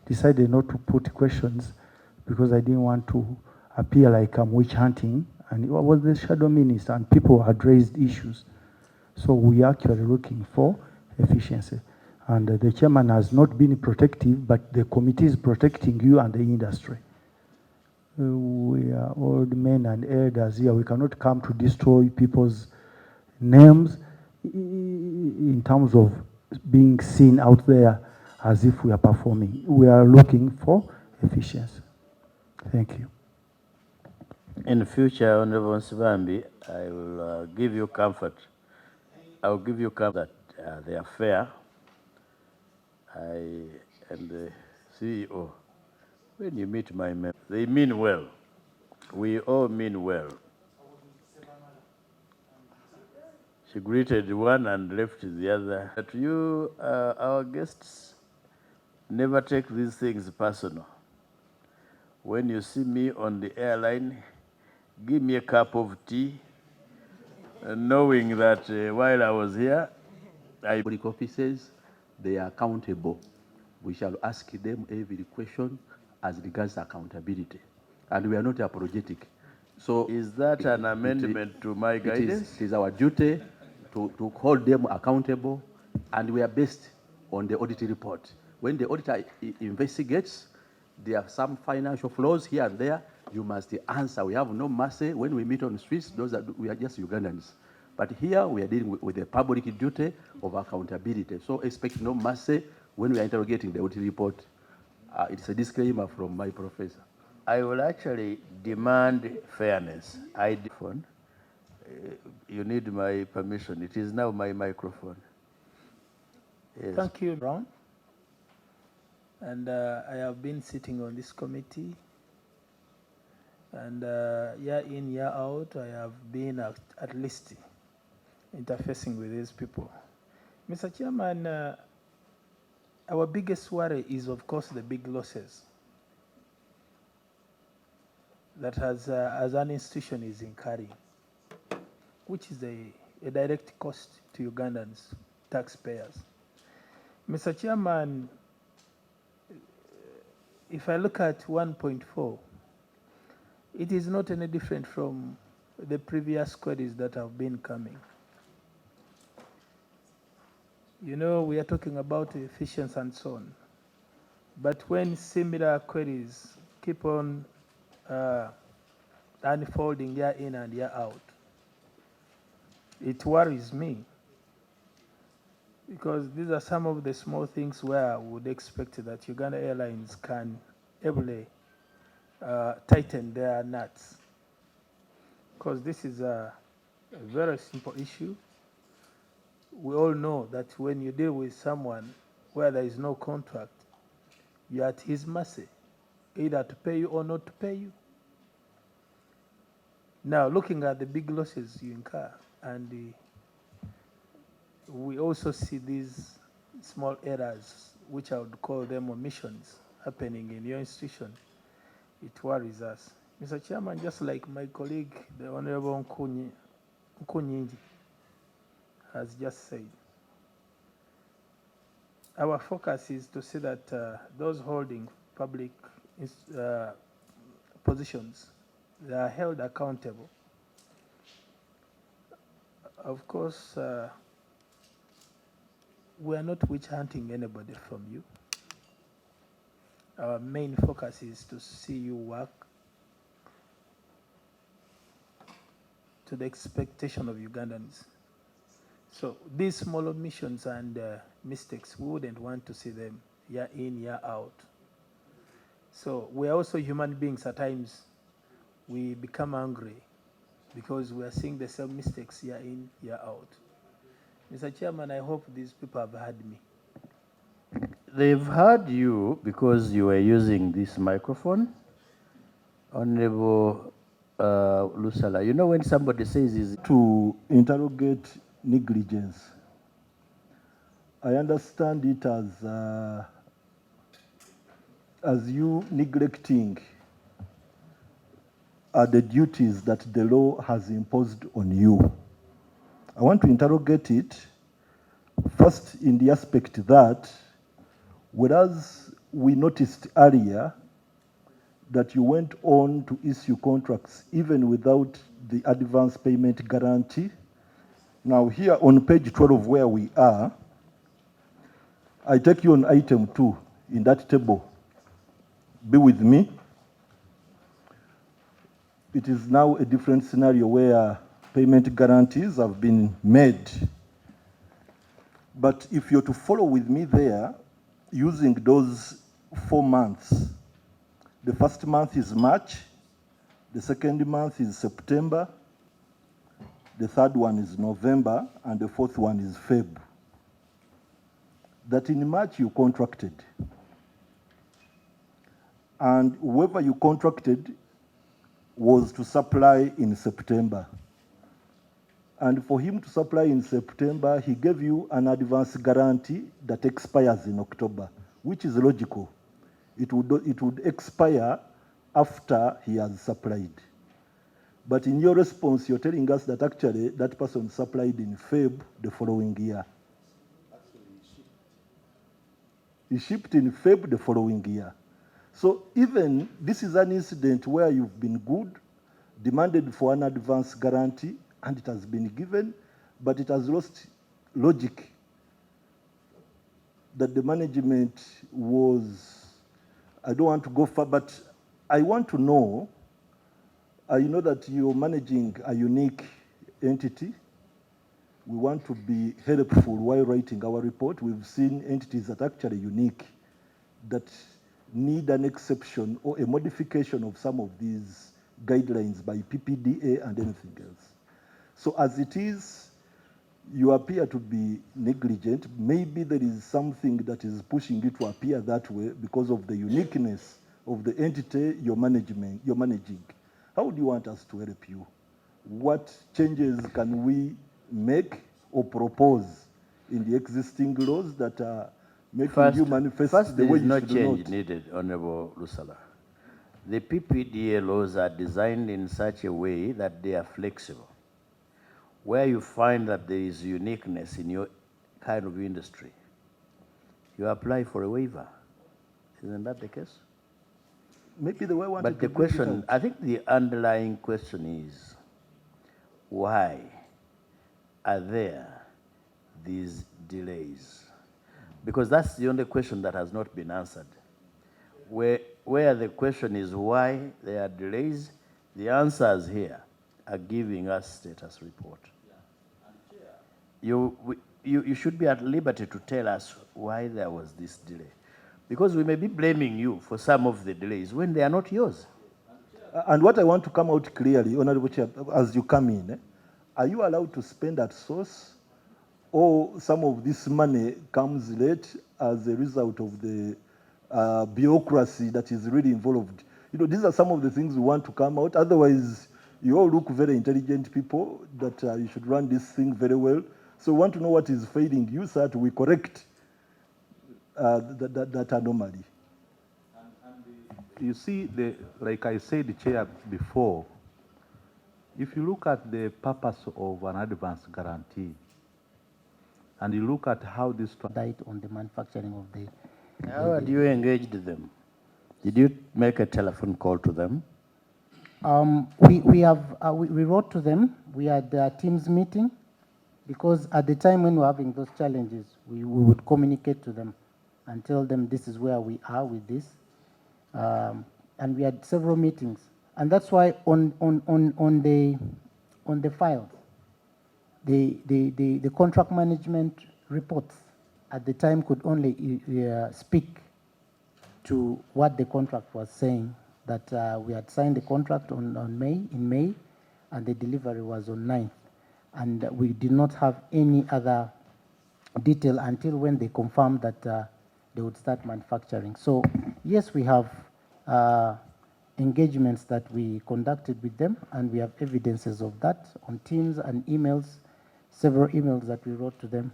Decided not to put questions because I didn't want to appear like I'm witch hunting. And it was the shadow minister, and people had raised issues. So we are actually looking for efficiency. And the chairman has not been protective, but the committee is protecting you and the industry. We are old men and elders here. We cannot come to destroy people's names in terms of being seen out there as if we are performing. We are looking for efficiency. Thank you. in future, Honorable Nsibambi, I will give you comfort. I will give you comfort that they are fair. I and the CEO, when you meet my men, they mean well. We all mean well. She greeted one and left the other. But you, our guests, never take these things personal. When you see me on the airline, give me a cup of tea, knowing that while I was here, Public officers, they are accountable. we shall ask them every question as regards accountability. And we are not apologetic. So Is that an amendment to my guidance? it is our duty to hold them accountable, and we are based on the audit report. When the auditor investigates, there are some financial flaws here and there, you must answer. We have no mercy. When we meet on the streets, we are just Ugandans. But here we are dealing with the public duty of accountability. So expect no mercy when we are interrogating the audit report. It's a disclaimer from my professor. I will actually demand fairness. You need my permission. It is now my microphone. Yes. Thank you, Brown. And I have been sitting on this committee, and year in, year out, I have been at least interfacing with these people. Mr. Chairman, our biggest worry is, of course, the big losses that as an institution is incurring, which is a direct cost to Ugandans, taxpayers. Mr. Chairman, if I look at 1.4, it is not any different from the previous queries that have been coming. You know, we are talking about efficiency and so on. But when similar queries keep on unfolding year in and year out, it worries me, because these are some of the small things where I would expect that Uganda Airlines can ably tighten their nuts. Because this is a very simple issue. We all know that when you deal with someone where there is no contract, you're at his mercy, either to pay you or not to pay you. Now, looking at the big losses you incur, and we also see these small errors, which I would call them omissions, happening in your institution, it worries us. Mr. Chairman, just like my colleague, the Honorable Nkunyinji, has just said, our focus is to see that those holding public positions, they are held accountable. Of course, we are not witch hunting anybody from you. Our main focus is to see you work to the expectation of Ugandans. So these small omissions and mistakes, we wouldn't want to see them year in, year out. So we're also human beings. At times, we become angry because we are seeing the same mistakes year in, year out. Mr. Chairman, I hope these people have heard me. They've heard you because you were using this microphone. Honorable Lusala, you know when somebody says is To interrogate negligence, I understand it as you neglecting the duties that the law has imposed on you. I want to interrogate it first in the aspect that, whereas we noticed earlier that you went on to issue contracts even without the advance payment guarantee. Now here on page 12 where we are, I take you on item 2 in that table. Be with me. It is now a different scenario where payment guarantees have been made. But if you're to follow with me there, using those 4 months, the first month is March, the second month is September, the third one is November, and the fourth one is Feb. That in March you contracted. And whoever you contracted was to supply in September. And for him to supply in September, he gave you an advance guarantee that expires in October, which is logical. It would expire after he has supplied. But in your response, you're telling us that actually that person supplied in Feb the following year. is shipped in Feb the following year. So even this is an incident where you've been good, demanded for an advance guarantee, and it has been given, but it has lost logic that the management was, I don't want to go far, but I want to know, you know that you're managing a unique entity. We want to be helpful while writing our report. We've seen entities that are actually unique, that need an exception or a modification of some of these guidelines by PPDA and anything else. So as it is, you appear to be negligent. Maybe there is something that is pushing you to appear that way because of the uniqueness of the entity you're managing. How do you want us to help you? What changes can we make or propose in the existing laws that are making you manifest First, the there way is you no should change not? needed, Honorable Lusala. The PPDA laws are designed in such a way that they are flexible. Where you find that there is uniqueness in your kind of industry, you apply for a waiver. Isn't that the case? Maybe the way I wanted But the to bring it question, out. I think the underlying question is, why are there these delays? Because that's the only question that has not been answered. Where the question is why there are delays, the answers here are giving us status report. You should be at liberty to tell us why there was this delay. Because we may be blaming you for some of the delays when they are not yours. And what I want to come out clearly, Honorable Chair, as you come in, are you allowed to spend at source, or some of this money comes late as a result of the bureaucracy that is really involved? You know, these are some of the things we want to come out. Otherwise, you all look very intelligent people that you should run this thing very well. So we want to know what is failing you so that we correct that anomaly. You see, like I said, Chair, before, if you look at the purpose of an advance guarantee, and you look at how this died on the manufacturing of the. How had you engaged them? Did you make a telephone call to them? We wrote to them. We had a Teams meeting, because at the time when we were having those challenges, we would communicate to them and tell them this is where we are with this. And we had several meetings. And that's why on the files, the contract management reports at the time could only speak to what the contract was saying, that we had signed the contract in May, and the delivery was on 9th. And we did not have any other detail until when they confirmed that they would start manufacturing. So yes, we have engagements that we conducted with them, and we have evidences of that on Teams and emails, several emails that we wrote to them,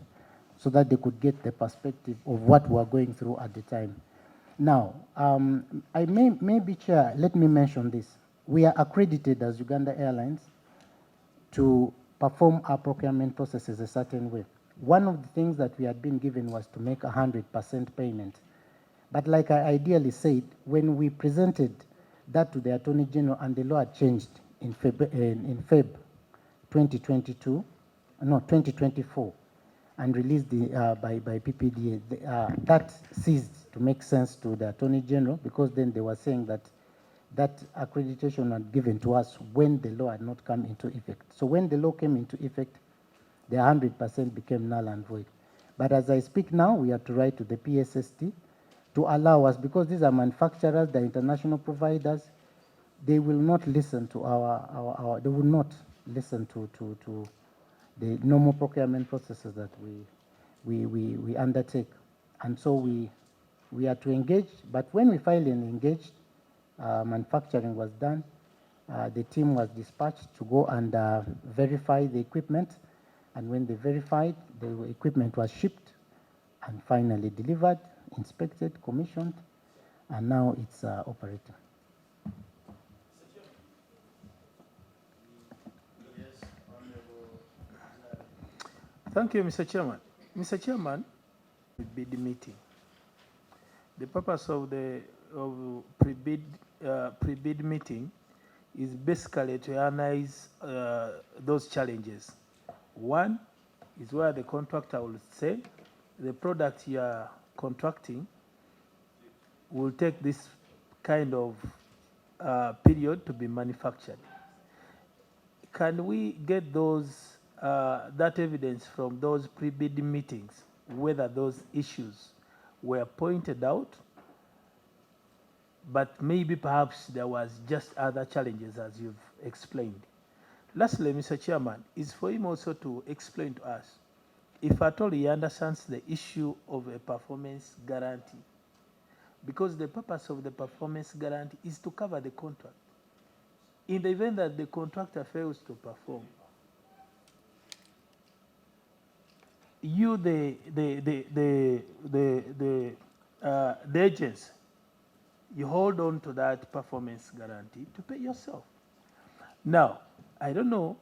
so that they could get the perspective of what we are going through at the time. Now, I maybe, Chair, let me mention this. We are accredited as Uganda Airlines to perform our procurement processes a certain way. One of the things that we had been given was to make 100% payment. But like I ideally said, when we presented that to the Attorney General and the law had changed in Feb 2022, no, 2024, and released by PPDA, that ceased to make sense to the Attorney General, because then they were saying that that accreditation had given to us when the law had not come into effect. So when the law came into effect, the 100% became null and void. But as I speak now, we have to write to the PSST to allow us, because these are manufacturers, they're international providers, they will not listen to they will not listen to the normal procurement processes that we undertake. And so we are to engage, but when we finally engaged, manufacturing was done, the team was dispatched to go and verify the equipment, and when they verified, the equipment was shipped and finally delivered, inspected, commissioned, and now it's operating. Thank you, Mr. Chairman. Mr. Chairman, bid meeting. The purpose of the pre-bid meeting is basically to analyze those challenges. One is where the contractor will say the product you are contracting will take this kind of period to be manufactured. Can we get those that evidence from those pre-bid meetings, whether those issues were pointed out, but maybe perhaps there was just other challenges as you've explained? Lastly, Mr. Chairman, is for him also to explain to us if at all he understands the issue of a performance guarantee, because the purpose of the performance guarantee is to cover the contract. In the event that the contractor fails to perform, you, the agents, you hold on to that performance guarantee to pay yourself. Now, I don't know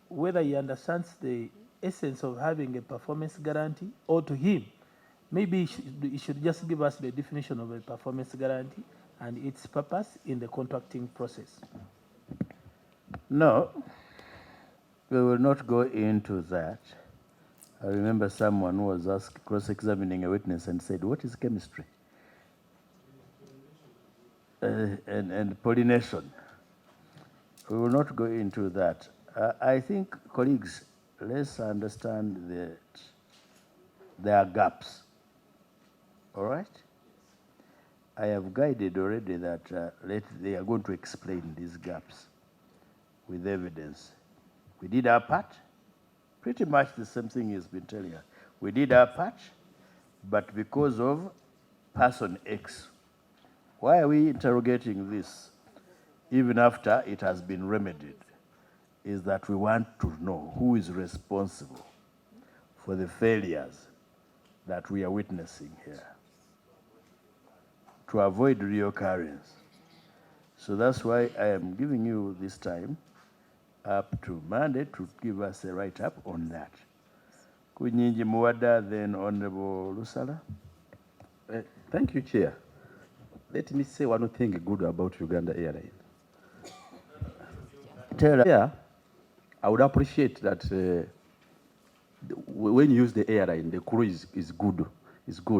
whether he understands the essence of having a performance guarantee, or to him, maybe he should just give us the definition of a performance guarantee and its purpose in the contracting process. No, we will not go into that. I remember someone who was cross-examining a witness and said, what is chemistry? And pollination. We will not go into that. I think, colleagues, let's understand that there are gaps. All right? I have guided already that they are going to explain these gaps with evidence. We did our part. Pretty much the same thing he's been telling us. We did our part, but because of person X. Why are we interrogating this even after it has been remedied? Is that we want to know who is responsible for the failures that we are witnessing here, to avoid reoccurrence. So that's why I am giving you this time up to Monday to give us a write-up on that. Kunyinji Muwadda, then Honorable Lusala. Thank you, Chair. Let me say one thing good about Uganda Airlines. Yeah, I would appreciate that when you use the airline, the crew is good,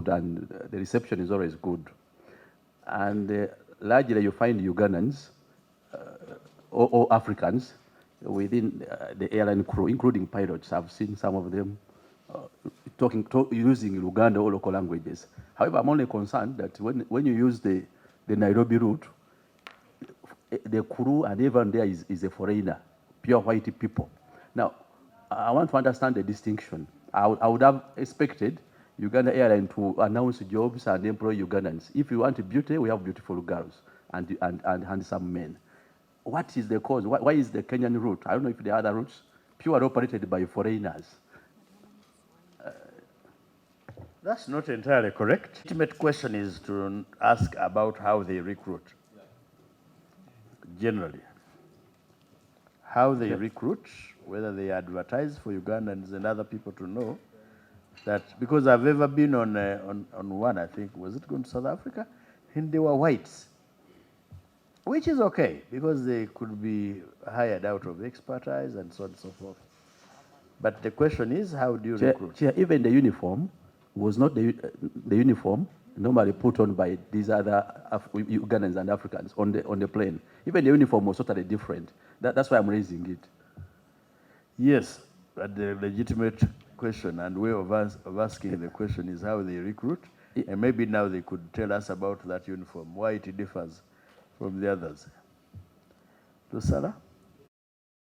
and the reception is always good. And largely you find Ugandans or Africans within the airline crew, including pilots. I've seen some of them using Luganda or local languages. However, I'm only concerned that when you use the Nairobi route, the crew and everyone there is a foreigner, pure white people. Now, I want to understand the distinction. I would have expected Uganda Airlines to announce jobs and employ Ugandans. If you want beauty, we have beautiful girls and handsome men. What is the cause? Why is the Kenyan route? I don't know if the other routes pure operated by foreigners. That's not entirely correct. The ultimate question is to ask about how they recruit. Generally, how they recruit, whether they advertise for Ugandans and other people to know that, because I've ever been on one, I think, was it going to South Africa? And they were whites, which is okay, because they could be hired out of expertise and so on and so forth. But the question is, how do you recruit? Chair, even the uniform was not the uniform normally put on by these other Ugandans and Africans on the plane. Even the uniform was totally different. That's why I'm raising it. Yes, but the legitimate question and way of asking the question is how they recruit. And maybe now they could tell us about that uniform, why it differs from the others. Lusala?